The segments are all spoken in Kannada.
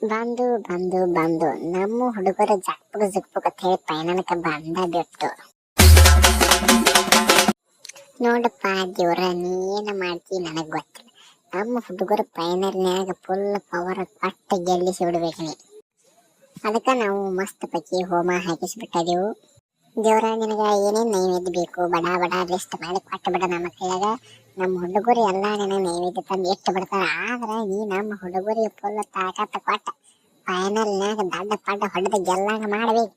ಬಂದು ಬಂದು ಬಂದು ನಮ್ಮ ಹುಡುಗರ ಜಕ್ಪುಗ ಜಕ್ಪುಗ ಅಂತ ಹೇಳಿ ಪೈನನಕ ಬಂದ ಬಿಟ್ಟು ನೋಡಪ್ಪ ದೇವ್ರ, ನೀ ಏನ ಮಾಡ್ತಿ ನನಗ್ ಗೊತ್ತಿಲ್ಲ. ನಮ್ಮ ಹುಡುಗರ ಪೈನಲ್ನ್ಯಾಗ ಫುಲ್ ಪವರ್ ಪಟ್ಟ ಗೆಲ್ಲಿಸಿ ಬಿಡ್ಬೇಕು ನೀ. ಅದಕ್ಕ ನಾವು ಮಸ್ತ್ ಪೈಕಿ ಹೋಮ ಹಾಕಿಸ್ಬಿಟ್ಟದೆವು. ದೇವ್ರ, ನಿನಗ ಏನೇನ್ ನೈವೇದ್ಯ ಬೇಕು ಬಡ ಬಡ ಲಿಸ್ಟ್ ಮಾಡಿ ಕೊಟ್ಟು ಬಿಡ. ನಮ್ಮ ಕೈಯಾಗ ನಮ್ಮ ಹುಡುಗರು ಎಲ್ಲಾ ನಿನಗ ನೈವೇದ್ಯ ತಂದು ಇಟ್ಟು ಬಿಡ್ತಾರ. ಆದ್ರ ನೀ ನಮ್ಮ ಹುಡುಗರಿಗೆ ಫುಲ್ ತಾಕತ್ತ ಕೊಟ್ಟ ಫೈನಲ್ನ್ಯಾಗ ದಡ್ಡ ಪಡ್ಡ ಹೊಡೆದ ಗೆಲ್ಲಂಗ ಮಾಡ್ಬೇಕು.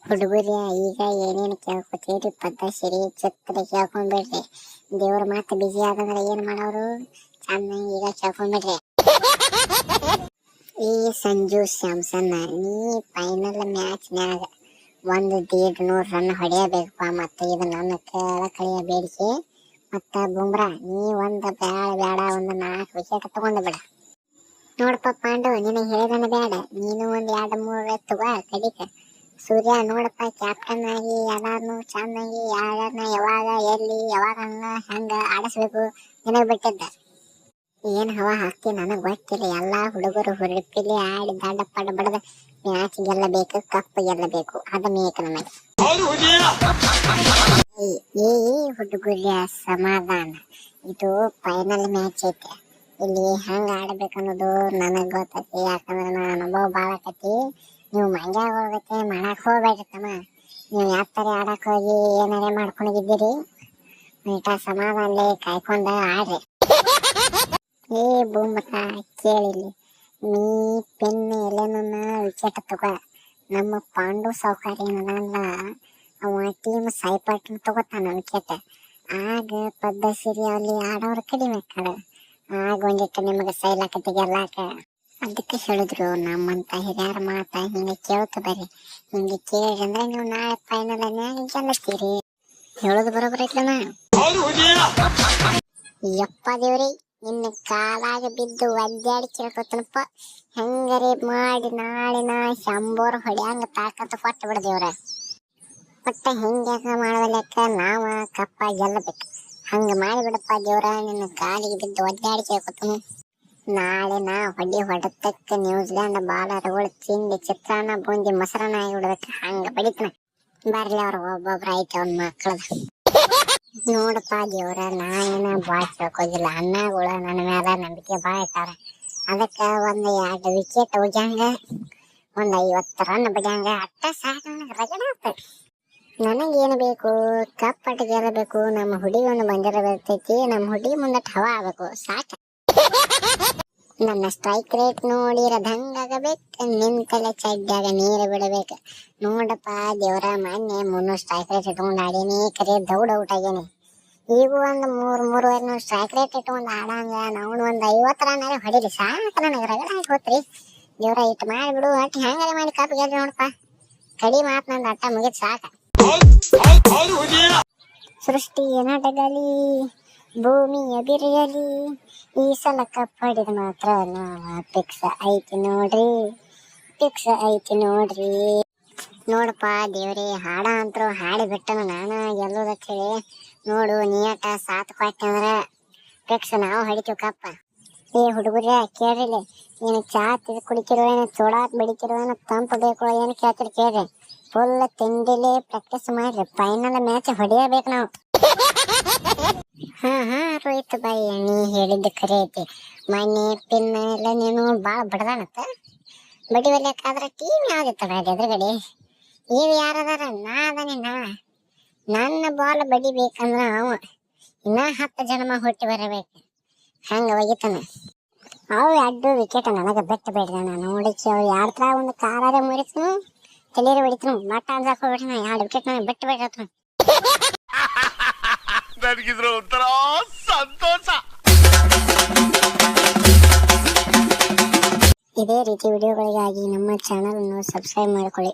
ಹುಡುಗರ ಈಗ ಏನೇನು ಕೇಳ್ಕೊತೀರಿ ಪದ್ಧಸಿರಿ ಚಿತ್ರ ಕೇಳ್ಕೊಂಡ್ಬಿಡ್ರಿ. ದೇವ್ರ ಮಾತು ಬಿಜಿ ಆದಂದ್ರೆ ಏನ್ ಮಾಡೋರು, ಚೆನ್ನಾಗಿ ಈಗ ಕೇಳ್ಕೊಂಡ್ಬಿಡ್ರಿ. ಈ ಸಂಜು ಸ್ಯಾಮ್ಸನ್, ನೀ ಫೈನಲ್ ಮ್ಯಾಚ್ನ್ಯಾಗ 150 ರನ್ ಹೊಡೆಯಬೇಕಪ್ಪ. ಮತ್ತೆ ಇದು ನನ್ನ ಕಳೆಯ ಬೇಡಿಕೆ. ಮತ್ತ ಬುಮ್ರಾ, ನೀ ಒಂದು ಬೇಡ ಒಂದು 4 ವಿಕೆಟ್ ತಗೊಂಡ್ ಬಿಡ. ನೋಡಪ್ಪ ಪಾಂಡು, ನಿನಗೆ ಹೇಳಿದನ ಬೇಡ, ನೀನು ಒಂದು 2-3 ತಗೋ ಕಡಿಕ. ಸೂರ್ಯ ನೋಡಪ್ಪ, ಕ್ಯಾಪ್ಟನ್ ಆಗಿ ಎಲ್ಲಾರನು ಚೆನ್ನಾಗಿ ಯಾರನ್ನ ಯಾವಾಗ ಎಲ್ಲಿ ಯಾವಾಗ ಹೆಂಗ ಆಡಿಸ್ಬೇಕು ನಿನಗೆ ಬಿಟ್ಟಿದ್ದ. ಏನ್ ಹವಾ ಹಾಕ್ತಿ ನನಗ್ ಗೊತ್ತಿಲ್ಲ. ಎಲ್ಲಾ ಹುಡುಗರು ಹುರುಪಿಲಿ ಆಡಿ ದಾಡ ಪಡ ಬಡದ ಮ್ಯಾಚ್ ಗೆಲ್ಲಬೇಕು, ಕಪ್ ಗೆಲ್ಲಬೇಕು. ಅದ ಮೇಕ ನಮಗೆ. ಈ ಹುಡುಗರ ಸಮಾಧಾನ, ಇದು ಫೈನಲ್ ಮ್ಯಾಚ್ ಐತೆ. ಇಲ್ಲಿ ಹೆಂಗ ಆಡ್ಬೇಕನ್ನೋದು ನನಗ್ ಗೊತ್ತೈತಿ. ಯಾಕಂದ್ರೆ ನಾನು ಅನುಭವ ಬಾಳ ಆಕತಿ. ನೀವು ಮಂಡ್ಯಾಗ ಹೋಗತ್ತೆ ಮಾಡಕ್ ಹೋಗ್ಬೇಡ್ರಿ ತಮ್ಮ. ನೀವು ಯಾತ್ತರ ಆಡಕ್ ಹೋಗಿ ಏನಾರೇ ಮಾಡ್ಕೊಂಡಿದ್ದೀರಿ, ನೀಟ ಸಮಾಧಾನಲೆ ಕಾಯ್ಕೊಂಡ ಆಡ್ರಿ. ಏ ಬುಮ್ರಾ, ಕೇಳಿಲಿ, ನೀ ಪೆನ್ ಎಲ್ಲೇನ ವಿಕೆಟ್ ತಗೋ. ನಮ್ಮ ಪಾಂಡು ಸೌಕರ್ಯ ಏನಲ್ಲ, ಅವ ಟೀಮ್ ಸೈಪಟ್ನ ತಗೋತಾನ ವಿಕೆಟ್. ಆಗ ಪದ್ಧಸಿರಿ ಅಲ್ಲಿ ಆಡೋರು ಕಡಿಮೆ ಆಕಳ. ಆಗ ಒಂದಿಟ್ಟು ನಿಮಗೆ ಸೈಲಾಕತಿ ಗೆಲ್ಲಾಕ. ಅದಕ್ಕೆ ಹೇಳಿದ್ರು, ನಮ್ಮಂತ ಹಿರಿಯರ ಮಾತ ಹಿಂಗೆ ಕೇಳ್ತ ಬರ್ರಿ. ಹಿಂಗೆ ಕೇಳಿ ಅಂದ್ರೆ ನೀವು ನಾಳೆ ಫೈನಲ್ ಗೆಲ್ಲತ್ತೀರಿ. ಹೇಳೋದು ಬರೋಬ್ಬರ ಐತ್ಲನ. ಯಪ್ಪ ದೇವ್ರಿ, ನಿನ್ನ ಕಾಲಾಗ ಬಿದ್ದು ಒದ್ದಾಡಿ ಕೇಳ್ಕೊತನಪ್ಪ. ಹೆಂಗರೆ ಮಾಡಿ ನಾಳಿನ ಶಂಬೋರ್ ಹೊಡ್ಯಾಂಗ ತಾಕತ್ತು ಕೊಟ್ಟು ಬಿಡ ದೇವ್ರ. ಒಟ್ಟ ಹೆಂಗ್ಯಾಕ ಮಾಡುವ ಲೆಕ್ಕ ನಾವ ಕಪ್ಪ ಗೆಲ್ಲಬೇಕು. ಹಂಗ ಮಾಡಿಬಿಡಪ್ಪ ದೇವ್ರ. ನಿನ್ನ ಕಾಲಿಗೆ ಬಿದ್ದು ಒದ್ದಾಡಿ ಕೇಳ್ಕೊತನು. ನಾಳೆ ನಾ ಹೊಡೆತಕ್ಕ ನ್ಯೂಜಿಲ್ಯಾಂಡ್ ಬಾಲರ್ಗಳು ತಿಂಡಿ ಚಿತ್ರಾನ್ನ ಬೂಂದಿ ಮೊಸರನ್ನ ಆಗಿ ಬಿಡ್ಬೇಕು. ಹಂಗ ಬಡಿತನ. ಬರ್ಲಿ ಅವ್ರ ಒಬ್ಬೊಬ್ರ ಐತೆ ಅವ್ನ ಮಕ್ಕಳದ. ನೋಡಪ್ಪ ದೇವ್ರ, ನಾ ಏನ ಬಾಳ್ ಕೇಳ್ಕೋದಿಲ್ಲ. ಅಣ್ಣಗಳು ನನ್ನ ಮ್ಯಾಲ ನಂಬಿಕೆ ಬಾಳ ಇಟ್ಟಾರ. ಅದಕ್ಕ ಒಂದ್ 2 ವಿಕೆಟ್ ಹೋಗ್ಯಾಂಗ ಒಂದ್ 50 ರನ್ ಬಡ್ಯಾಂಗ ಅಟ್ಟ ಸಾಕ. ನನಗೆ ರಗಡ ಆತ. ನನಗೇನು ಬೇಕು, ಕಪ್ ಅಟ್ ಗೆಲ್ಲಬೇಕು. ನಮ್ಮ ಹುಡುಗಿ ಒಂದು ಬಂದಿರತೈತಿ. ನಮ್ಮ ಹುಡುಗಿ ಮುಂದಟ್ ಹವಾ ಆಗ್ಬೇಕು ಸಾಕ. ನನ್ನ ಸ್ಟ್ರೈಕ್ ರೇಟ್ ನೋಡಿರದಂಗಾಗಬೇಕು. ನಿಂತಲೆ ಚಡ್ಡಾಗ ನೀರು ಬಿಡಬೇಕು. ನೋಡಪ್ಪ ದೇವ್ರ, ಮೊನ್ನೆ 300 ಸ್ಟ್ರೈಕ್ ರೇಟ್ ಇಟ್ಕೊಂಡು ಆಡೀನಿ. ಕರೆ ದೌಡ್ ಔಟ್ ಆಗೇನಿ. ಈಗ ಒಂದು 300 ಸ್ಟ್ರೈಕ್ ರೇಟ್ ಇಟ್ಕೊಂಡು ಆಡಂಗ ನಾವು ಒಂದು 50 ರನ್ ಹೊಡೀರಿ ಸಾಕ. ನನಗೆ ರಗಡ ಆಗಿ ಹೋತ್ರಿ. ದೇವ್ರ ಇಟ್ಟು ಮಾಡಿಬಿಡು. ಅಟ್ ಹೆಂಗಾರೆ ಮಾಡಿ ಕಪ್ ಗೆಲ್ರಿ. ನೋಡಪ್ಪ ಕಡಿ ಮಾತು ನಂದು ಅಟ್ಟ ಮುಗಿದ್ ಸಾಕ. ಸೃಷ್ಟಿ ನಟಗಲಿ, ಭೂಮಿಯ ಬಿರಿಯಲಿ, ಈ ಸಲ ಕಪ್ ಹೊಡಿದ ಮಾತ್ರ ಫಿಕ್ಸ್ ಐತಿ ನೋಡ್ರಿ, ಫಿಕ್ಸ್ ಐತಿ ನೋಡ್ರಿ. ನೋಡಪ್ಪ ದೇವ್ರಿ, ಹಾಡ ಅಂತರೂ ಹಾಡಿ ಬಿಟ್ಟನು ನಾನು ಗೆಲ್ಲೋದಕ್ಕೆ ಹೇಳಿ. ನೋಡು, ನೀಟ ಸಾತ್ ಕೊಟ್ಟೆ ಅಂದ್ರ ಫಿಕ್ಸ್ ನಾವು ಹೊಡಿತೀವಿ ಕಪ್ಪ. ಏ ಹುಡುಗರ ಕೇಳ್ರಿ, ಏನು ಚಾ ಕುಡಿತಿರೋ, ಏನು ಚೋಡಾತ್ ಬೆಡಿತಿರೋ, ಏನು ತಂಪು ಬೇಕು, ಏನು ಕೇಳ್ತಿರಿ ಕೇಳ್ರಿ. ಫುಲ್ ತಿಂಡಿಲಿ ಪ್ರಾಕ್ಟೀಸ್ ಮಾಡ್ರಿ. ಫೈನಲ್ ಮ್ಯಾಚ್ ಹೊಡಿಯಬೇಕು ನಾವು. ಹಾ ರೋಹಿತ್ ಬಾಯಿ, ನೀ ಹೇಳಿದ್ದ ಖರೆ ಐತಿ. ಮೊನ್ನೆ ಪಿನ್ ಎಲ್ಲ ನೀನು ಬಾಳ ಬಡದಾನತ್ತ. ಬಡಿವಲ್ಯಾಕಾದ್ರ ಟೀಮ್ ಯಾವ್ದಿತ್ತಲ್ಲ ಎದುರುಗಡೆ? ಇವ್ ಯಾರದಾರ? ನಾ ಅದಾನೆ. ನನ್ನ ಬಾಲ್ ಬಡಿಬೇಕಂದ್ರ ಅವ ಇನ್ನ 10 ಜನ್ಮ ಹುಟ್ಟಿ ಬರಬೇಕು. ಹಂಗ ಒಗಿತಾನ. ಅವು 2 ವಿಕೆಟ್ ನನಗ ಬೆಟ್ಟ ಬೇಡ್ದ. ನಾನು ನೋಡಿಸಿ ಅವು 2 ತರ ಒಂದು ಕಾರಾರೆ ಮುರಿತನು, ತಲೀರಿ ಹೊಡಿತನು. ಮಟ್ಟ ಅಂಜಾಕ್ ಹೋಗ್ಬಿಟ್ಟ. 2 ವಿಕೆಟ್ ನನಗೆ ಬೆಟ್ಟ ಬೇಡ್ರತ್ನು. ನನಗಿದ್ರ ಒಂಥರ ಸಂತೋಷ. ಇದೇ ರೀತಿ ವಿಡಿಯೋಗಳಿಗಾಗಿ ನಮ್ಮ ಚಾನಲ್ ಅನ್ನು ಸಬ್ಸ್ಕ್ರೈಬ್ ಮಾಡಿಕೊಳ್ಳಿ.